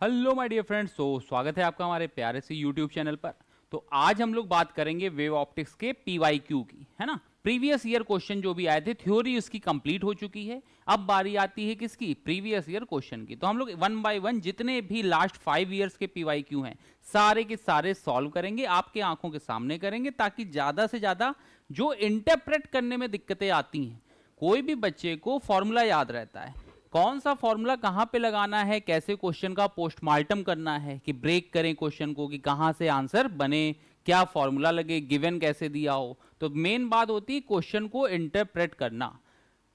Hello my dear friends, तो स्वागत है आपका हमारे प्यारे से यूट्यूब चैनल पर। तो आज हम लोग बात करेंगे वेव ऑप्टिक्स के पीवाईक्यू की, है ना। प्रीवियस ईयर क्वेश्चन जो भी आए थे, थ्योरी उसकी कंप्लीट हो चुकी है। अब बारी आती है किसकी? प्रीवियस ईयर क्वेश्चन की। तो हम लोग वन बाय वन जितने भी लास्ट 5 ईयर्स के पीवाईक्यू हैं सारे के सारे सॉल्व करेंगे, आपके आंखों के सामने करेंगे, ताकि ज्यादा से ज्यादा जो इंटरप्रेट करने में दिक्कतें आती हैं, कोई भी बच्चे को फॉर्मूला याद रहता है, कौन सा फॉर्मूला कहां पे लगाना है, कैसे क्वेश्चन का पोस्टमार्टम करना है कि ब्रेक करें क्वेश्चन को, कि कहां से आंसर बने, क्या फॉर्मूला लगे, गिवन कैसे दिया हो। तो मेन बात होती है क्वेश्चन को इंटरप्रेट करना।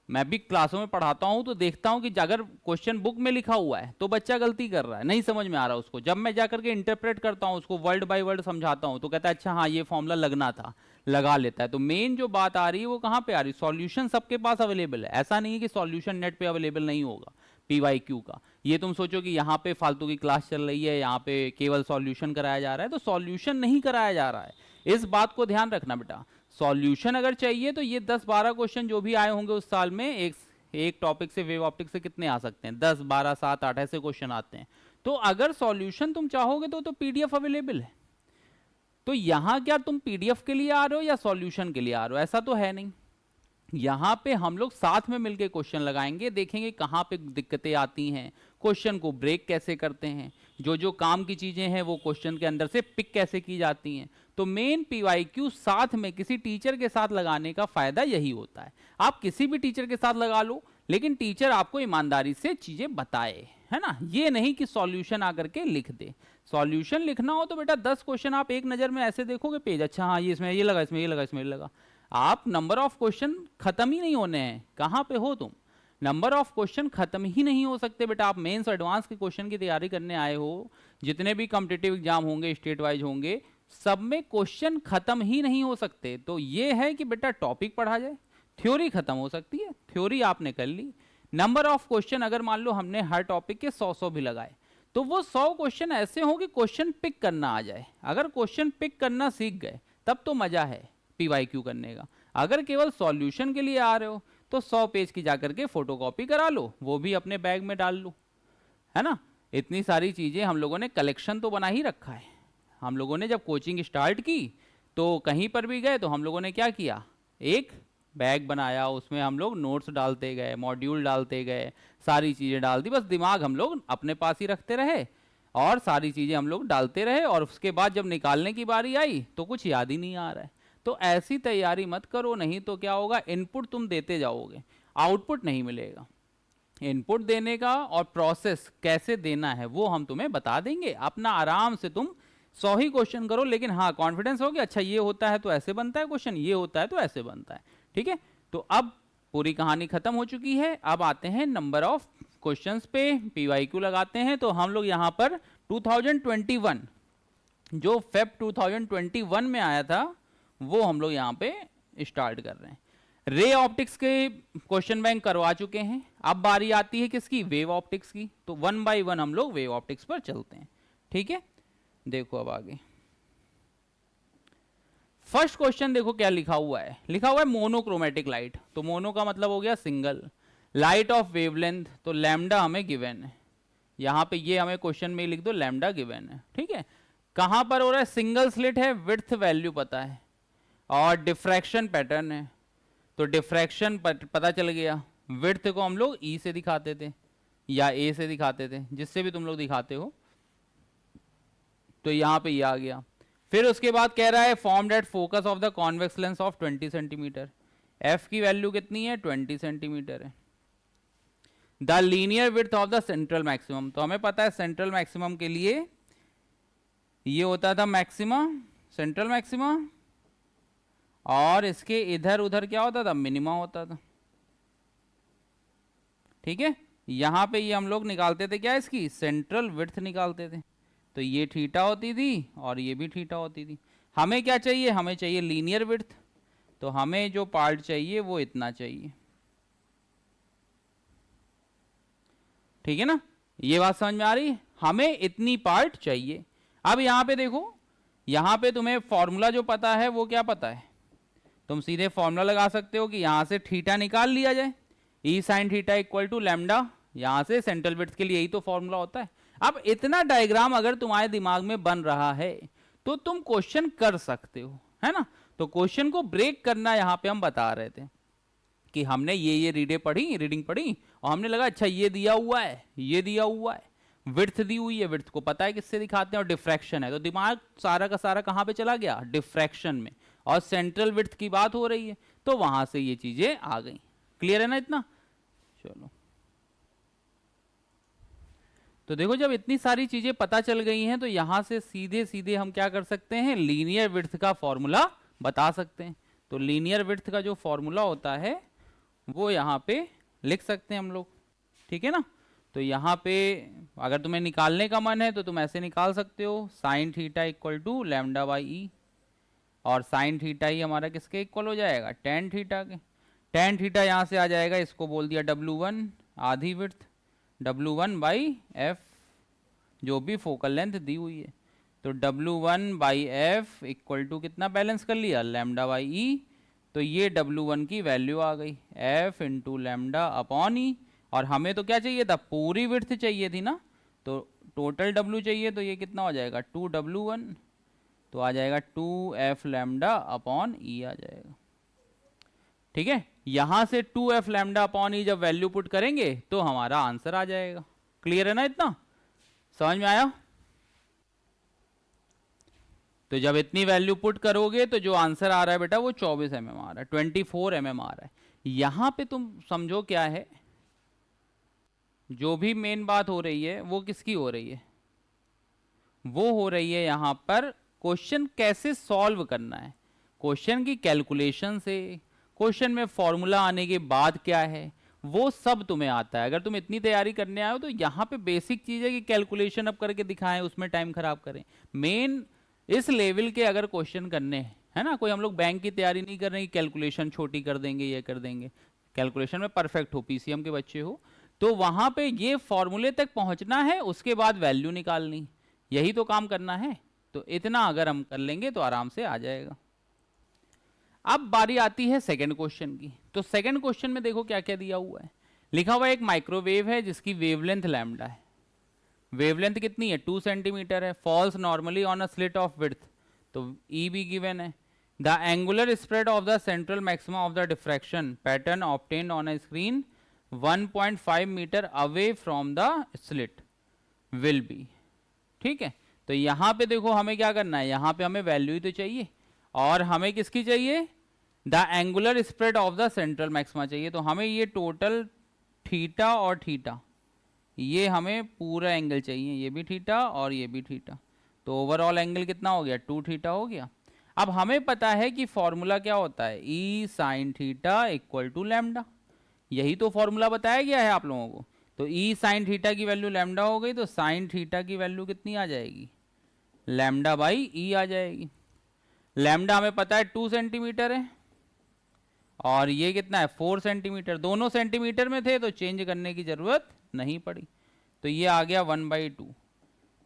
मैं भी क्लासों में पढ़ाता हूं तो देखता हूं कि अगर क्वेश्चन बुक में लिखा हुआ है तो बच्चा गलती कर रहा है, नहीं समझ में आ रहा उसको। जब मैं जाकर के इंटरप्रेट करता हूं, उसको वर्ड बाय वर्ड समझाता हूं, तो कहता है अच्छा हाँ ये फॉर्मूला लगना था, लगा लेता है। तो मेन जो बात आ रही है वो कहां पे आ रही है? सॉल्यूशन सबके पास अवेलेबल है। ऐसा नहीं है कि सॉल्यूशन नेट पे अवेलेबल नहीं होगा पीवाईक्यू का। ये तुम सोचो कि यहाँ पे फालतू की क्लास चल रही है, यहाँ पे केवल सॉल्यूशन कराया जा रहा है, तो सॉल्यूशन नहीं कराया जा रहा है। इस बात को ध्यान रखना बेटा। सॉल्यूशन अगर चाहिए तो ये 10-12 क्वेश्चन जो भी आए होंगे उस साल में, एक टॉपिक से, वेव ऑप्टिक्स से कितने आ सकते हैं? 10, 12, 7, 8 ऐसे क्वेश्चन आते हैं। तो अगर सॉल्यूशन तुम चाहोगे तो पीडीएफ अवेलेबल है। तो यहां क्या तुम पीडीएफ के लिए आ रहे हो या सॉल्यूशन के लिए आ रहे हो? ऐसा तो है नहीं। यहां पे हम लोग साथ में मिलकर क्वेश्चन लगाएंगे, देखेंगे कहां पे दिक्कतें आती हैं, क्वेश्चन को ब्रेक कैसे करते हैं, जो जो काम की चीजें हैं वो क्वेश्चन के अंदर से पिक कैसे की जाती हैं। तो मेन पीवाईक्यू साथ में किसी टीचर के साथ लगाने का फायदा यही होता है। आप किसी भी टीचर के साथ लगा लो, लेकिन टीचर आपको ईमानदारी से चीजें बताए, है ना। ये नहीं कि सॉल्यूशन आकर के लिख दे। सॉल्यूशन लिखना हो तो बेटा 10 क्वेश्चन आप एक नजर में ऐसे देखोगे पेज, अच्छा हाँ ये इसमें ये लगा, इसमें ये लगा, इसमें ये लगा। आप नंबर ऑफ क्वेश्चन खत्म ही नहीं होने हैं। कहां पे हो तुम? नंबर ऑफ क्वेश्चन खत्म ही नहीं हो सकते बेटा। आप मेंस एडवांस के क्वेश्चन की तैयारी करने आए हो, जितने भी कॉम्पिटिटिव एग्जाम होंगे स्टेट वाइज होंगे, सब में क्वेश्चन खत्म ही नहीं हो सकते। तो ये है कि बेटा टॉपिक पढ़ा जाए, थ्योरी खत्म हो सकती है, थ्योरी आपने कर ली। नंबर ऑफ क्वेश्चन अगर मान लो हमने हर टॉपिक के 100 भी लगाए, तो वो 100 क्वेश्चन ऐसे हों कि क्वेश्चन पिक करना आ जाए। अगर क्वेश्चन पिक करना सीख गए तब तो मजा है पीवाईक्यू करने का। अगर केवल सॉल्यूशन के लिए आ रहे हो तो 100 पेज की जाकर के फोटोकॉपी करा लो, वो भी अपने बैग में डाल लो, है ना। इतनी सारी चीजें हम लोगों ने कलेक्शन तो बना ही रखा है। हम लोगों ने जब कोचिंग स्टार्ट की तो कहीं पर भी गए तो हम लोगों ने क्या किया, एक बैग बनाया, उसमें हम लोग नोट्स डालते गए, मॉड्यूल डालते गए, सारी चीजें डाल दी। बस दिमाग हम लोग अपने पास ही रखते रहे और सारी चीजें हम लोग डालते रहे, और उसके बाद जब निकालने की बारी आई तो कुछ याद ही नहीं आ रहा है। तो ऐसी तैयारी मत करो, नहीं तो क्या होगा, इनपुट तुम देते जाओगे, आउटपुट नहीं मिलेगा। इनपुट देने का और प्रोसेस कैसे देना है वो हम तुम्हें बता देंगे। अपना आराम से तुम 100 ही क्वेश्चन करो, लेकिन हाँ कॉन्फिडेंस हो कि अच्छा ये होता है तो ऐसे बनता है क्वेश्चन, ये होता है तो ऐसे बनता है, ठीक है। तो अब पूरी कहानी खत्म हो चुकी है। अब आते हैं नंबर ऑफ क्वेश्चंस पे, पीवाईक्यू लगाते हैं। तो हम लोग यहाँ पर 2021 जो फेब 2021 में आया था वो हम लोग यहाँ पे स्टार्ट कर रहे हैं। रे ऑप्टिक्स के क्वेश्चन बैंक करवा चुके हैं, अब बारी आती है किसकी? वेव ऑप्टिक्स की। तो वन बाय वन हम लोग वेव ऑप्टिक्स पर चलते हैं, ठीक है। देखो अब आगे फर्स्ट क्वेश्चन देखो क्या लिखा हुआ है। लिखा हुआ है मोनोक्रोमेटिक लाइट। तो मोनो का मतलब हो गया सिंगल, लाइट ऑफ वेवलेंथ, तो लैम्डा हमें गिवन है। यहां पे ये हमें क्वेश्चन में लिख दो, लैम्डा गिवन है, ठीक है। कहां पर हो रहा है? सिंगल स्लिट है, विड्थ वैल्यू पता है और डिफ्रैक्शन पैटर्न है। तो डिफ्रैक्शन पता चल गया। विड्थ को हम लोग ई से दिखाते थे या ए से दिखाते थे, जिससे भी तुम लोग दिखाते हो। तो यहां पे ये आ गया। फिर उसके बाद कह रहा है formed at focus of the convex lens of 20 centimetre. F की वैल्यू कितनी है? 20 सेंटीमीटर है। The linear width of the central maximum, तो हमें पता है सेंट्रल मैक्सिमम के लिए ये होता था मैक्सिमा, सेंट्रल मैक्सिमा, और इसके इधर उधर क्या होता था? मिनिमा होता था, ठीक है। यहां पे ये हम लोग निकालते थे क्या? इसकी सेंट्रल विड्थ निकालते थे। तो ये थीटा होती थी और ये भी थीटा होती थी। हमें क्या चाहिए? हमें चाहिए लीनियर विड्थ। तो हमें जो पार्ट चाहिए वो इतना चाहिए, ठीक है ना। ये बात समझ में आ रही है? हमें इतनी पार्ट चाहिए। अब यहां पे देखो, यहां पे तुम्हें फॉर्मूला जो पता है वो क्या पता है? तुम सीधे फॉर्मूला लगा सकते हो कि यहां से थीटा निकाल लिया जाए, e sine theta equal to lambda. यहां से सेंट्रल विड्थ के लिए यही तो फॉर्मूला होता है। अब इतना डायग्राम अगर तुम्हारे दिमाग में बन रहा है तो तुम क्वेश्चन कर सकते हो, है ना। तो क्वेश्चन को ब्रेक करना यहां पे हम बता रहे थे कि हमने ये रीडिंग पढ़ी और हमने लगा अच्छा ये दिया हुआ है, ये दिया हुआ है, विड्थ दी हुई है, विड्थ को पता है किससे दिखाते हैं, और डिफ्रैक्शन है, तो दिमाग सारा का सारा कहां पे चला गया, डिफ्रैक्शन में, और सेंट्रल विड्थ की बात हो रही है तो वहां से ये चीजें आ गई। क्लियर है ना इतना। चलो तो देखो जब इतनी सारी चीजें पता चल गई हैं तो यहां से सीधे सीधे हम क्या कर सकते हैं, लीनियर विड्थ का फॉर्मूला बता सकते हैं। तो लीनियर विड्थ का जो फॉर्मूला होता है वो यहां पे लिख सकते हैं हम लोग, ठीक है ना। तो यहां पे अगर तुम्हें निकालने का मन है तो तुम ऐसे निकाल सकते हो, sine theta equal to lambda by e, और साइन थीटा ही हमारा किसके इक्वल हो जाएगा, टेन थीटा के। टेन थीटा यहां से आ जाएगा, इसको बोल दिया W1 आधी विड्थ, W1 बाई एफ जो भी फोकल लेंथ दी हुई है। तो W1 by F equal to कितना बैलेंस कर लिया, लैम्डा बाई ई। तो ये W1 की वैल्यू आ गई, एफ इंटू लैम्डा अपॉन ई। और हमें तो क्या चाहिए था, पूरी विड्थ चाहिए थी ना, तो टोटल W चाहिए, तो ये कितना हो जाएगा 2W1, तो आ जाएगा 2f लैम्डा अपॉन ई आ जाएगा। ठीक है, यहां से 2f लैम्डा अपॉन ई जब वैल्यू पुट करेंगे तो हमारा आंसर आ जाएगा। क्लियर है ना इतना, समझ में आया। तो जब इतनी वैल्यू पुट करोगे तो जो आंसर आ रहा है बेटा वो 24 mm आ रहा है, 24 mm आ रहा है। यहां पे तुम समझो क्या है, जो भी मेन बात हो रही है वो किसकी हो रही है, वो हो रही है यहां पर क्वेश्चन कैसे सॉल्व करना है, क्वेश्चन की कैलकुलेशन से, क्वेश्चन में फॉर्मूला आने के बाद क्या है वो सब तुम्हें आता है। अगर तुम इतनी तैयारी करने आए हो तो यहाँ पे बेसिक चीज है कि कैलकुलेशन अब करके दिखाएं, उसमें टाइम खराब करें। मेन इस लेवल के अगर क्वेश्चन करने हैं, है ना, कोई हम लोग बैंक की तैयारी नहीं कर रहे हैं, कैलकुलेशन छोटी कर देंगे, ये कर देंगे, कैलकुलेशन में परफेक्ट हो, पीसीएम के बच्चे हो, तो वहां पे ये फॉर्मूले तक पहुंचना है, उसके बाद वैल्यू निकालनी, यही तो काम करना है। तो इतना अगर हम कर लेंगे तो आराम से आ जाएगा। अब बारी आती है सेकंड क्वेश्चन की। तो सेकंड क्वेश्चन में देखो क्या क्या दिया हुआ है, लिखा हुआ है एक माइक्रोवेव है जिसकी वेवलेंथ लैम्डा है, वेवलेंथ कितनी है 2 सेंटीमीटर है, falls normally on a slit of width, तो ई भी गिवन है। The angular spread of the central maxima of the diffraction pattern obtained on a screen 1.5 metre away from the slit will be. ठीक है, तो यहां पे देखो हमें क्या करना है, यहां पे हमें वैल्यू ही तो चाहिए, और हमें किसकी चाहिए, the angular spread of the central maxima चाहिए। तो हमें ये टोटल थीटा और थीटा, ये हमें पूरा एंगल चाहिए, ये भी थीटा और ये भी थीटा, तो ओवरऑल एंगल कितना हो गया 2 थीटा हो गया। अब हमें पता है कि फॉर्मूला क्या होता है, e sine theta equal to lambda, यही तो फॉर्मूला बताया गया है आप लोगों को। तो ई साइन थीटा की वैल्यू लैम्डा हो गई, तो साइन थीटा की वैल्यू कितनी आ जाएगी, लैम्डा बाई ई आ जाएगी। लैम्डा हमें पता है 2 सेंटीमीटर है, और ये कितना है 4 सेंटीमीटर, दोनों सेंटीमीटर में थे तो चेंज करने की जरूरत नहीं पड़ी, तो ये आ गया 1/2।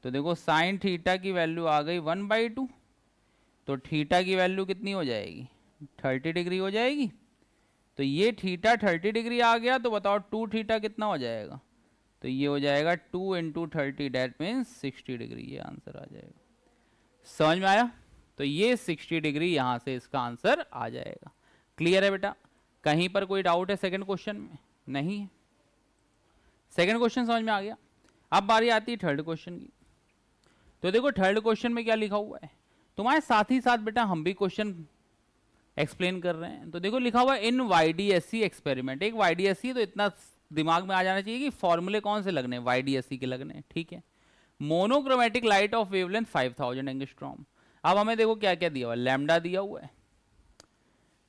तो देखो साइन थीटा की वैल्यू आ गई 1/2, तो थीटा की वैल्यू कितनी हो जाएगी 30 डिग्री हो जाएगी। तो ये थीटा 30 डिग्री आ गया, तो बताओ 2 थीटा कितना हो जाएगा, तो ये हो जाएगा 2 इंटू 30, डेट मीन्स 60 डिग्री, ये आंसर आ जाएगा। समझ में आया, तो ये 60 डिग्री यहां से इसका आंसर आ जाएगा। क्लियर है बेटा, कहीं पर कोई डाउट है सेकंड क्वेश्चन में, नहीं है, सेकंड क्वेश्चन समझ में आ गया। अब बारी आती है थर्ड क्वेश्चन की। तो देखो थर्ड क्वेश्चन में क्या लिखा हुआ है, तुम्हारे साथ ही साथ बेटा हम भी क्वेश्चन एक्सप्लेन कर रहे हैं। तो देखो लिखा हुआ है इन वाईडीएससी एक्सपेरिमेंट, एक वाईडीएससी तो इतना दिमाग में आ जाना चाहिए कि फॉर्मूले कौन से लगने, वाईडीएससी के लगने, ठीक है। Monochromatic light of wavelength 5000 angstrom. अब हमें देखो क्या क्या दिया हुआ है, लैम्डा दिया हुआ है,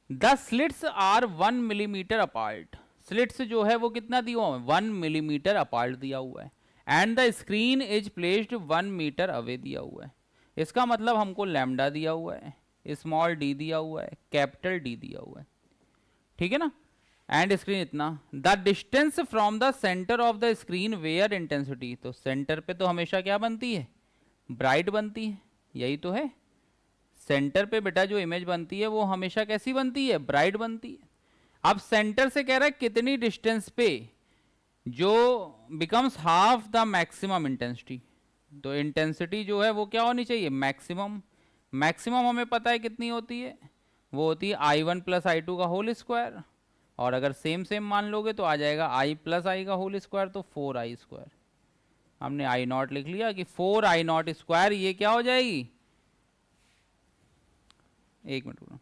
the slits are 1 millimetre apart, slits जो है वो कितना दिया हुआ है 1 मिलीमीटर अपार्ट दिया हुआ है, and the screen is placed 1 metre away दिया हुआ है। इसका मतलब हमको लैम्डा दिया हुआ है, स्मॉल डी दिया हुआ है, कैपिटल डी दिया हुआ है, ठीक है ना, एंड स्क्रीन इतना। The distance from the centre of the screen where intensity, तो सेंटर पे तो हमेशा क्या बनती है, ब्राइट बनती है, यही तो है, सेंटर पे बेटा जो इमेज बनती है वो हमेशा कैसी बनती है, ब्राइट बनती है। अब सेंटर से कह रहा है कितनी डिस्टेंस पे जो becomes half the maximum intensity. तो इंटेंसिटी जो है वो क्या होनी चाहिए, मैक्सिमम। मैक्सिमम हमें पता है कितनी होती है, वो होती है I1 प्लस I2 का होल स्क्वायर। और अगर सेम सेम मान लोगे तो आ जाएगा I प्लस आई का होल स्क्वायर, तो 4I स्क्वायर। हमने I नॉट लिख लिया कि 4I नॉट स्क्वायर, ये क्या हो जाएगी, एक मिनट रुको,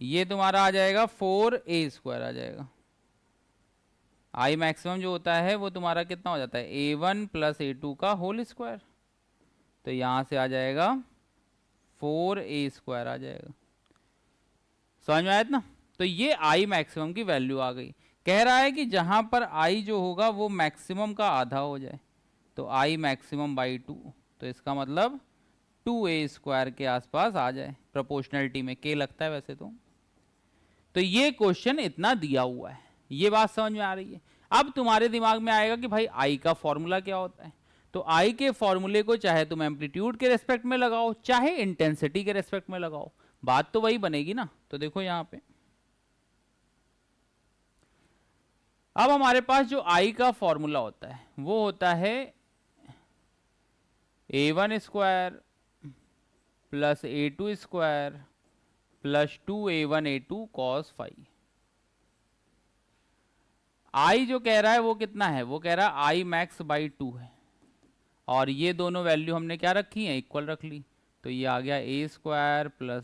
ये तुम्हारा आ जाएगा 4A स्क्वायर आ जाएगा। आई मैक्सिमम जो होता है वो तुम्हारा कितना हो जाता है, A1 प्लस A2 का होल स्क्वायर। तो यहां से आ जाएगा 4A स्क्वायर आ जाएगा। समझ में आया ना। तो ये आई मैक्सिमम की वैल्यू आ गई। कह रहा है कि जहां पर आई जो होगा वो मैक्सिमम का आधा हो जाए, तो आई मैक्सिमम बाई 2। तो इसका मतलब 2A स्क्वायर के आसपास आ जाए। प्रोपोर्शनलिटी में के लगता है वैसे तो ये क्वेश्चन इतना दिया हुआ है, ये बात समझ में आ रही है। अब तुम्हारे दिमाग में आएगा कि भाई आई का फॉर्मूला क्या होता है। तो आई के फॉर्मूले को चाहे तुम एम्पलीट्यूड के रेस्पेक्ट में लगाओ, चाहे इंटेंसिटी के रेस्पेक्ट में लगाओ, बात तो वही बनेगी ना। तो देखो यहां पे अब हमारे पास जो आई का फॉर्मूला होता है वो होता है A1 square plus A2 square plus 2A1 A2 cos phi. I जो कह रहा है वो कितना है, वो कह रहा है आई मैक्स बाई 2 है, और ये दोनों वैल्यू हमने क्या रखी है, इक्वल रख ली। तो ये आ गया A square plus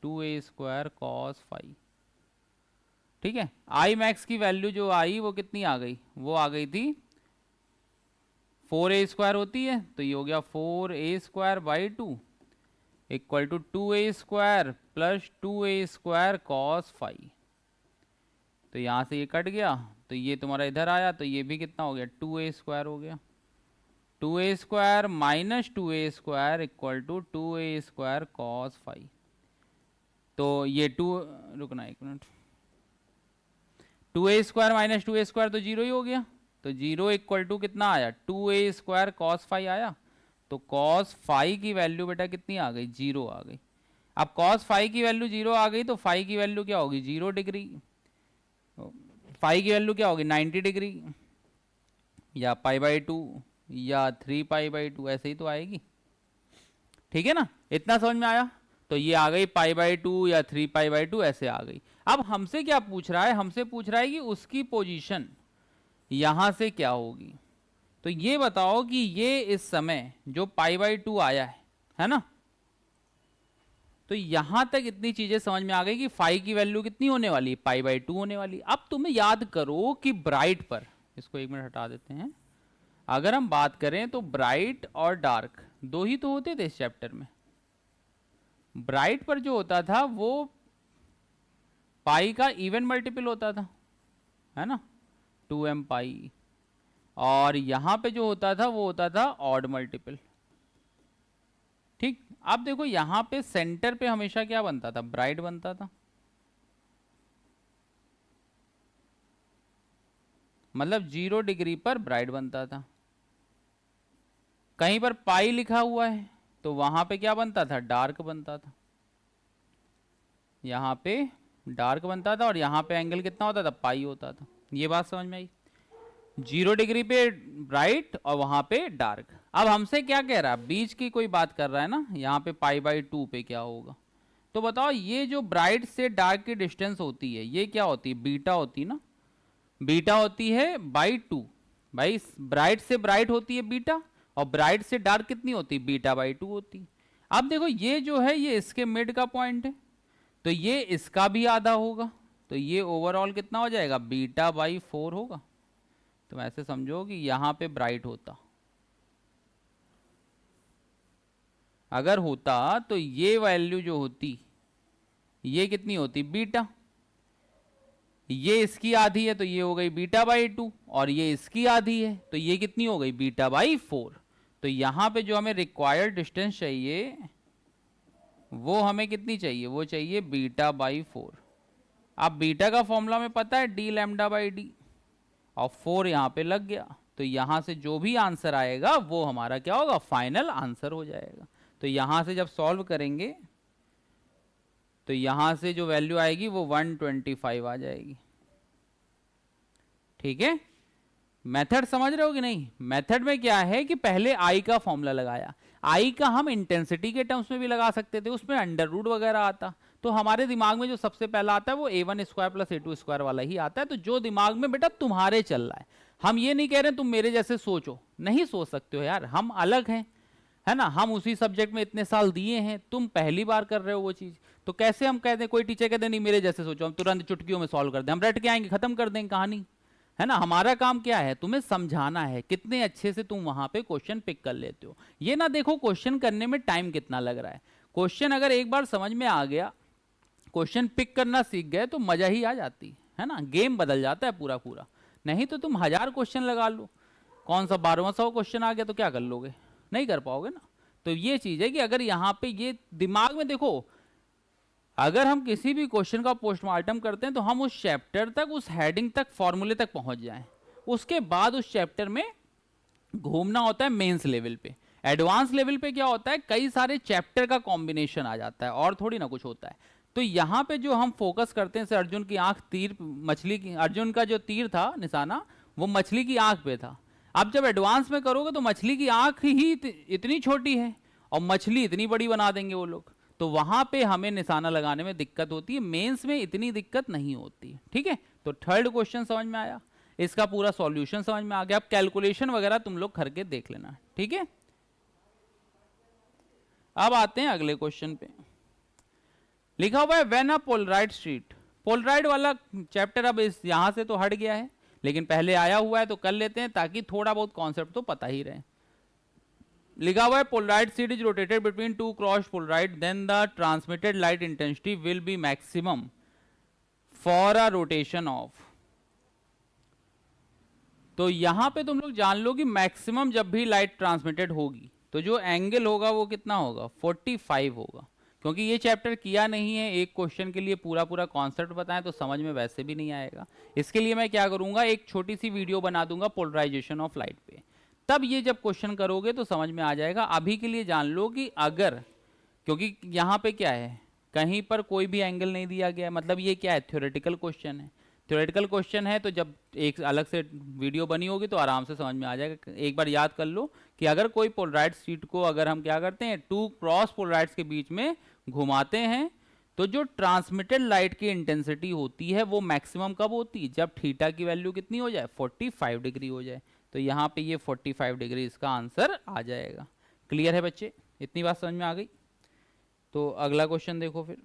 2A square cos phi. ठीक है, आई मैक्स की वैल्यू जो आई वो कितनी आ गई, वो आ गई थी 4A स्क्वायर होती है, तो ये हो गया 4A square by 2 equal to 2A square plus 2A square cos phi. तो यहाँ से ये कट गया, तो ये तुम्हारा इधर आया, तो ये भी कितना हो गया, 2A स्क्वायर हो गया। 2A square minus 2A square equal to 2A square cos phi. तो ये रुकना एक minute, 2A square minus 2A square तो जीरो ही हो गया। तो जीरो इक्वल टू कितना आया, 2A स्क्वायर कॉस फाई आया। तो कॉस फाई की वैल्यू बेटा कितनी आ गई, जीरो आ गई। अब कॉस फाई की वैल्यू जीरो आ गई, तो फाई की वैल्यू क्या होगी, 0 डिग्री। फाई की वैल्यू क्या होगी, 90 डिग्री, या पाई बाई 2 या 3 पाई बाई 2, ऐसे ही तो आएगी। ठीक है ना, इतना समझ में आया। तो ये आ गई पाई बाई 2 या 3 पाई बाई 2, ऐसे आ गई। अब हमसे क्या पूछ रहा है, हमसे पूछ रहा है कि उसकी पोजीशन यहां से क्या होगी। तो ये बताओ कि ये इस समय जो पाई बाई 2 आया है ना, तो यहां तक इतनी चीजें समझ में आ गई कि फाई की वैल्यू कितनी होने वाली, पाई बाई 2 होने वाली। अब तुम्हें याद करो कि ब्राइट पर, इसको एक मिनट हटा देते हैं, अगर हम बात करें तो ब्राइट और डार्क दो ही तो होते थे इस चैप्टर में। ब्राइट पर जो होता था वो पाई का इवन मल्टीपल होता था, है ना, 2m पाई। और यहां पे जो होता था वो होता था ऑड मल्टीपल। ठीक, अब देखो यहां पे सेंटर पे हमेशा क्या बनता था, ब्राइट बनता था। मतलब 0 डिग्री पर ब्राइट बनता था। कहीं पर पाई लिखा हुआ है तो वहां पे क्या बनता था, डार्क बनता था। यहाँ पे डार्क बनता था और यहाँ पे एंगल कितना होता था, पाई होता था। ये बात समझ में आई, 0 डिग्री पे ब्राइट और वहां पे डार्क। अब हमसे क्या कह रहा है, बीच की कोई बात कर रहा है ना, यहाँ पे पाई बाई 2 पे क्या होगा। तो बताओ ये जो ब्राइट से डार्क की डिस्टेंस होती है ये क्या होती है, बीटा होती है ना, बीटा होती है बाई 2। भाई ब्राइट से ब्राइट होती है बीटा, और ब्राइट से डार्क कितनी होती है, बीटा बाई 2 होती है। अब देखो ये जो है ये इसके मिड का पॉइंट है, तो ये इसका भी आधा होगा, तो ये ओवरऑल कितना हो जाएगा, बीटा बाई 4 होगा। तो ऐसे समझो कि यहां पे ब्राइट होता, अगर होता तो ये वैल्यू जो होती ये कितनी होती, बीटा। ये इसकी आधी है तो ये हो गई बीटा बाई 2, और ये इसकी आधी है तो ये कितनी हो गई, बीटा बाई 4। तो यहां पे जो हमें रिक्वायर्ड डिस्टेंस चाहिए वो हमें कितनी चाहिए, वो चाहिए बीटा बाई 4। अब बीटा का फॉर्मूला में पता है डी लैम्डा बाई डी, और 4 यहाँ पे लग गया। तो यहाँ से जो भी आंसर आएगा वो हमारा क्या होगा, फाइनल आंसर हो जाएगा। तो यहाँ से जब सॉल्व करेंगे तो यहाँ से जो वैल्यू आएगी वो 125 आ जाएगी। ठीक है, मेथड समझ रहे हो कि नहीं? मेथड में क्या है कि पहले आई का फॉर्मूला लगाया, आई का हम इंटेंसिटी के टर्म्स में भी लगा सकते थे, उसमें अंडर रूट वगैरह आता, तो हमारे दिमाग में जो सबसे पहला आता है वो a1 square plus a2 square वाला ही आता है। तो जो दिमाग में बेटा तुम्हारे चल रहा है, हम ये नहीं कह रहे तुम मेरे जैसे सोचो, नहीं सोच सकते हो यार, हम अलग हैं, है ना, हम उसी सब्जेक्ट में इतने साल दिए हैं, तुम पहली बार कर रहे हो वो चीज, तो कैसे हम कहते हैं, कोई टीचर कहते नहीं मेरे जैसे सोचो, हम तुरंत चुटकियों में सॉल्व कर दें, हम रट के आएंगे, खत्म कर देंगे कहानी, है ना। हमारा काम क्या है, तुम्हें समझाना है, कितने अच्छे से तुम वहां पे क्वेश्चन पिक कर लेते हो। ये ना देखो क्वेश्चन करने में टाइम कितना लग रहा है, क्वेश्चन अगर एक बार समझ में आ गया, क्वेश्चन पिक करना सीख गए तो मजा ही आ जाती है ना, गेम बदल जाता है पूरा पूरा। नहीं तो तुम 1000 क्वेश्चन लगा लो, कौन सा 1200 क्वेश्चन आ गया तो क्या कर लोगे, नहीं कर पाओगे ना। तो ये चीज है कि अगर यहाँ पे ये दिमाग में देखो, अगर हम किसी भी क्वेश्चन का पोस्टमार्टम करते हैं तो हम उस चैप्टर तक, उस हेडिंग तक, फॉर्मूले तक पहुंच जाएं, उसके बाद उस चैप्टर में घूमना होता है मेंस लेवल पे। एडवांस लेवल पे क्या होता है, कई सारे चैप्टर का कॉम्बिनेशन आ जाता है और थोड़ी ना कुछ होता है। तो यहाँ पे जो हम फोकस करते हैं, अर्जुन की आंख तीर, मछली की, अर्जुन का जो तीर था निशाना वो मछली की आंख पे था। अब जब एडवांस में करोगे तो मछली की आंख ही इतनी छोटी है और मछली इतनी बड़ी बना देंगे वो लोग, तो वहां पे हमें निशाना लगाने में दिक्कत होती है, मेंस में इतनी दिक्कत नहीं होती। ठीक है, तो थर्ड क्वेश्चन समझ में आया, इसका पूरा सॉल्यूशन समझ में आ गया। अब कैलकुलेशन वगैरह तुम लोग करके देख लेना, ठीक है। अब आते हैं अगले क्वेश्चन पे, लिखा हुआ है when a Polaroid sheet, Polaroid वाला चैप्टर अब इस यहां से तो हट गया है, लेकिन पहले आया हुआ है तो कर लेते हैं ताकि थोड़ा बहुत कॉन्सेप्ट तो पता ही रहे। लिखा हुआ है polaroid sheet is rotated between two cross polaroid, then the transmitted light intensity will be maximum for a rotation of. तो यहां पे तुम लोग जान लो कि मैक्सिमम जब भी लाइट ट्रांसमिटेड होगी तो जो एंगल होगा वो कितना होगा, 45 होगा। क्योंकि ये चैप्टर किया नहीं है, एक क्वेश्चन के लिए पूरा पूरा कॉन्सेप्ट बताएं तो समझ में वैसे भी नहीं आएगा। इसके लिए मैं क्या करूंगा, एक छोटी सी वीडियो बना दूंगा पोलराइजेशन ऑफ लाइट पे, तब ये जब क्वेश्चन करोगे तो समझ में आ जाएगा। अभी के लिए जान लो कि अगर, क्योंकि यहाँ पे क्या है, कहीं पर कोई भी एंगल नहीं दिया गया है, मतलब ये क्या है, थ्योरेटिकल क्वेश्चन है। थ्योरेटिकल क्वेश्चन है तो जब एक अलग से वीडियो बनी होगी तो आराम से समझ में आ जाएगा। एक बार याद कर लो कि अगर कोई पोलराइड शीट को अगर हम क्या करते हैं, टू क्रॉस पोलराइड्स के बीच में घुमाते हैं, तो जो ट्रांसमिटेड लाइट की इंटेंसिटी होती है वो मैक्सिमम कब होती है, जब थीटा की वैल्यू कितनी हो जाए, 45 डिग्री हो जाए। तो यहाँ पे ये 45 डिग्री इसका आंसर आ जाएगा। क्लियर है बच्चे, इतनी बात समझ में आ गई। तो अगला क्वेश्चन देखो फिर,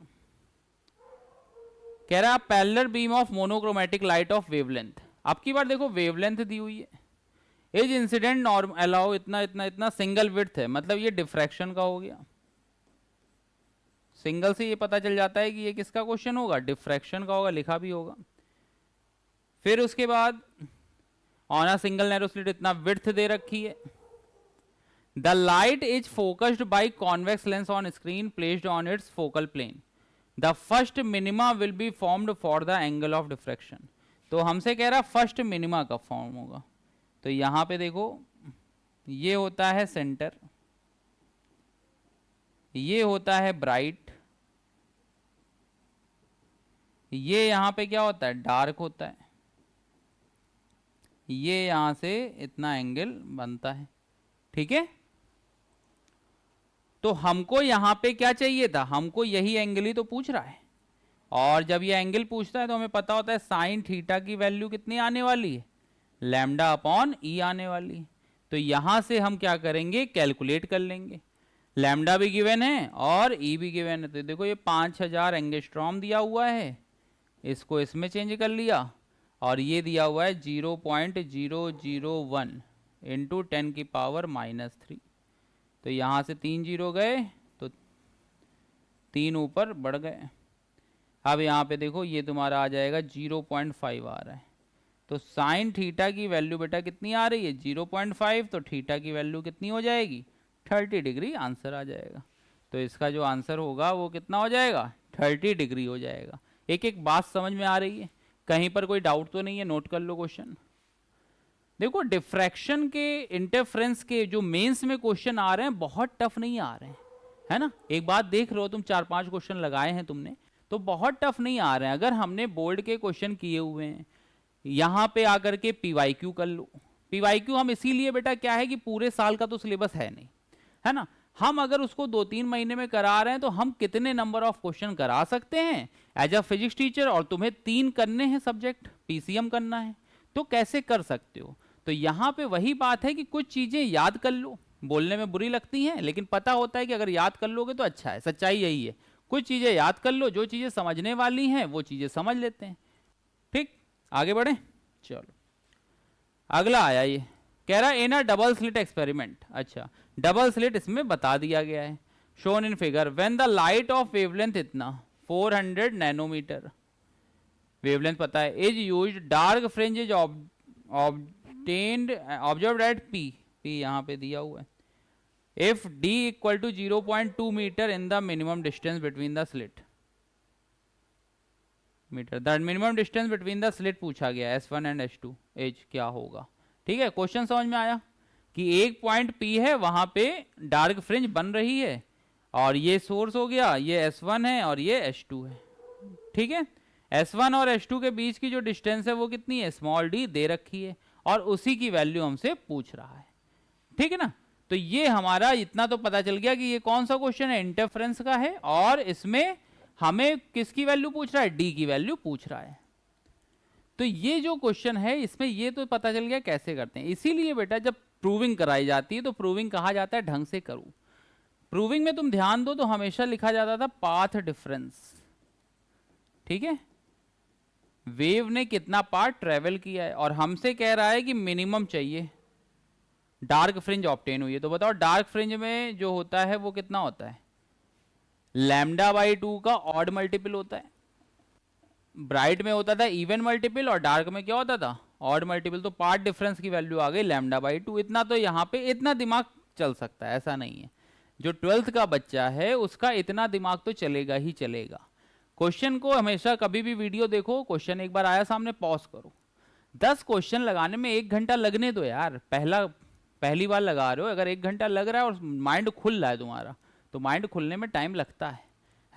कह रहा है parallel beam of monochromatic light of wavelength. अब की बार देखो वेवलेंथ दी हुई है, एज इंसिडेंट नॉर्म अलाउ इतना इतना इतना, सिंगल विड्थ है, मतलब ये डिफ्रैक्शन का हो गया। सिंगल से ये पता चल जाता है कि ये किसका क्वेश्चन होगा, डिफ्रैक्शन का होगा, लिखा भी होगा। फिर उसके बाद on a single narrow slit इतना विड्थ दे रखी है। The light is focused by convex lens on screen placed on its focal plane, the first minima will be formed for the angle of diffraction. तो हमसे कह रहा first minima कब form होगा, तो यहां पे देखो ये होता है सेंटर, ये होता है ब्राइट, ये यहां पे क्या होता है, डार्क होता है, ये यहां से इतना एंगल बनता है। ठीक है, तो हमको यहां पे क्या चाहिए था, हमको यही एंगल ही तो पूछ रहा है, और जब ये एंगल पूछता है तो हमें पता होता है साइन थीटा की वैल्यू कितनी आने वाली है, लैम्डा अपॉन ई आने वाली। तो यहां से हम क्या करेंगे, कैलकुलेट कर लेंगे, लैम्डा भी गिवन है और ई भी गिवन है। तो देखो ये 5000 एंगस्ट्रॉम दिया हुआ है, इसको इसमें चेंज कर लिया, और ये दिया हुआ है 0.001 इंटू 10 की पावर -3। तो यहाँ से 3 जीरो गए तो 3 ऊपर बढ़ गए। अब यहाँ पे देखो ये तुम्हारा आ जाएगा 0.5 आ रहा है। तो साइन थीटा की वैल्यू बेटा कितनी आ रही है, 0.5, तो थीटा की वैल्यू कितनी हो जाएगी, 30 डिग्री आंसर आ जाएगा। तो इसका जो आंसर होगा वो कितना हो जाएगा, 30 डिग्री हो जाएगा। एक एक बात समझ में आ रही है, कहीं पर कोई डाउट तो नहीं है, नोट कर लो क्वेश्चन। देखो डिफ्रैक्शन के, इंटरफ्रेंस के जो मेंस में क्वेश्चन आ रहे हैं बहुत टफ नहीं आ रहे हैं, है ना। एक बात देख रहे हो तुम, 4-5 क्वेश्चन लगाए हैं तुमने, तो बहुत टफ नहीं आ रहे हैं। अगर हमने बोर्ड के क्वेश्चन किए हुए हैं, यहां पे आकर के PYQ कर लो। PYQ हम इसीलिए बेटा क्या है कि पूरे साल का तो सिलेबस है नहीं, है ना, हम अगर उसको 2-3 महीने में करा रहे हैं तो हम कितने नंबर ऑफ क्वेश्चन करा सकते हैं एज अ फिजिक्स टीचर, और तुम्हें 3 करने हैं सब्जेक्ट, PCM करना है, तो कैसे कर सकते हो। तो यहाँ पे वही बात है कि कुछ चीजें याद कर लो, बोलने में बुरी लगती हैं लेकिन पता होता है कि अगर याद कर लोगे तो अच्छा है, सच्चाई यही है। कुछ चीजें याद कर लो, जो चीजें समझने वाली हैं वो चीजें समझ लेते हैं। ठीक, आगे बढ़े, चलो अगला आया, ये कह रहा है in a double slit experiment. अच्छा, डबल स्लिट इसमें बता दिया गया है, shown in figure, when the light of wavelength इतना 400 नैनोमीटर वेवलेंथ पता है, is used, dark fringe is obtained observed at P, P यहाँ पे दिया हुआ है, if D equal to 0.2 metre in the minimum distance between the slit metre, the minimum distance between the slit पूछा गया S1 and S2, as क्या होगा। ठीक है, क्वेश्चन समझ में आया कि एक पॉइंट P है, वहां पे डार्क फ्रिंज बन रही है, और ये सोर्स हो गया, ये S1 है और ये S2 है। ठीक है, S1 और S2 के बीच की जो डिस्टेंस है वो कितनी है, स्मॉल d दे रखी है, और उसी की वैल्यू हमसे पूछ रहा है। ठीक है ना, तो ये हमारा इतना तो पता चल गया कि ये कौन सा क्वेश्चन है, इंटरफेरेंस का है, और इसमें हमें किसकी वैल्यू पूछ रहा है, डी की वैल्यू पूछ रहा है। तो ये जो क्वेश्चन है इसमें ये तो पता चल गया कैसे करते हैं। इसीलिए बेटा जब प्रूविंग कराई जाती है तो प्रूविंग कहा जाता है ढंग से करो। प्रूविंग में तुम ध्यान दो तो हमेशा लिखा जाता था पाथ डिफरेंस। ठीक है, वेव ने कितना पाथ ट्रेवल किया है, और हमसे कह रहा है कि मिनिमम चाहिए, डार्क फ्रिंज ऑब्टेन हुई है। तो बताओ डार्क फ्रिंज में जो होता है वो कितना होता है, λ/2 का ऑड मल्टीपल होता है। ब्राइट में होता था इवन मल्टीपल, और डार्क में क्या होता था, ऑड मल्टीपल। तो पार्ट डिफरेंस की वैल्यू आ गई λ/2। इतना तो यहाँ पे इतना दिमाग चल सकता है, ऐसा नहीं है। जो 12th का बच्चा है उसका इतना दिमाग तो चलेगा ही चलेगा। क्वेश्चन को हमेशा कभी भी वीडियो देखो, क्वेश्चन एक बार आया सामने पॉज करो, 10 क्वेश्चन लगाने में 1 घंटा लगने दो यार। पहली बार लगा रहे हो, अगर 1 घंटा लग रहा है और माइंड खुल रहा है तुम्हारा, तो माइंड खुलने में टाइम लगता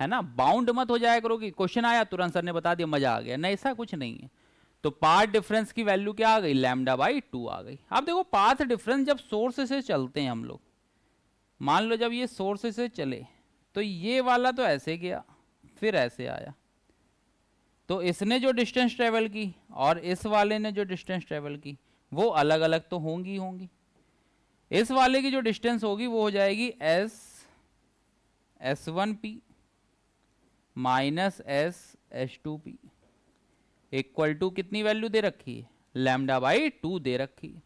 है ना। बाउंड मत हो जाया करो कि क्वेश्चन आया तुरंत सर ने बता दिया मजा आ गया, नहीं ऐसा कुछ नहीं है। तो पाथ डिफरेंस की वैल्यू क्या आ गई, λ/2 आ गई। अब देखो पाथ डिफरेंस जब सोर्स से चलते हैं हम लोग, मान लो जब ये सोर्स से चले तो ये वाला तो ऐसे गया फिर ऐसे आया, तो इसने जो डिस्टेंस ट्रेवल की और इस वाले ने जो डिस्टेंस ट्रेवल की वो अलग अलग तो होंगी होंगी। इस वाले की जो डिस्टेंस होगी वो हो जाएगी S1P minus S2P equal to कितनी वैल्यू दे रखी है, λ/2 दे रखी है।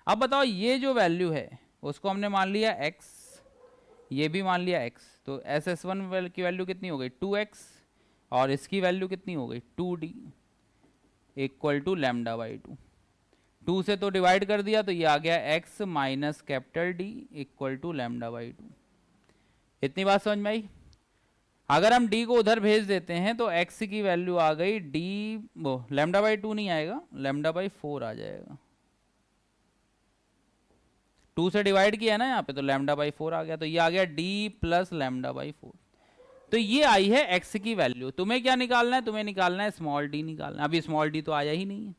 अब बताओ ये जो वैल्यू है उसको हमने मान लिया x, ये भी मान लिया x, तो SS1 की वैल्यू कितनी हो गई 2x, और इसकी वैल्यू कितनी हो गई 2d इक्वल टू λ/2। 2 से तो डिवाइड कर दिया तो ये आ गया x minus capital D equal to λ/2। इतनी बात समझ में आई। अगर हम d को उधर भेज देते हैं तो x की वैल्यू आ गई d, वो λ/2 नहीं आएगा, λ/4 आ जाएगा। 2 से डिवाइड किया है ना यहाँ पे, तो λ/4 आ गया, तो ये आ गया d प्लस λ/4। तो ये आई है x की वैल्यू। तुम्हें क्या निकालना है, तुम्हें निकालना है स्मॉल d निकालना। अभी स्मॉल d तो आया ही नहीं है।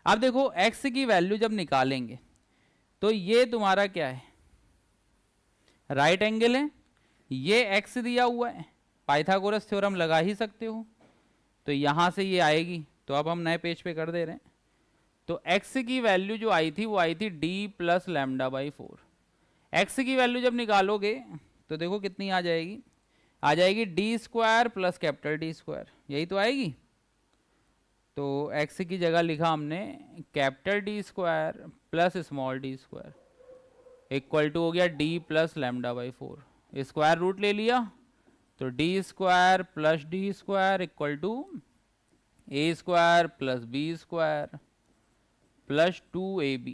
अब देखो x की वैल्यू जब निकालेंगे तो ये तुम्हारा क्या है, राइट एंगल है, ये x दिया हुआ है, पाइथागोरस थ्योरम लगा ही सकते हो, तो यहां से ये आएगी। तो अब हम नए पेज पे कर दे रहे हैं, तो x की वैल्यू जो आई थी वो आई थी d प्लस λ/4। x की वैल्यू जब निकालोगे तो देखो कितनी आ जाएगी, आ जाएगी d² plus capital D square, यही तो आएगी। तो x की जगह लिखा हमने capital D square plus small d square equal to हो गया d प्लस λ/4। स्क्वायर रूट ले लिया तो d² plus D square equal to a² plus b² plus 2ab,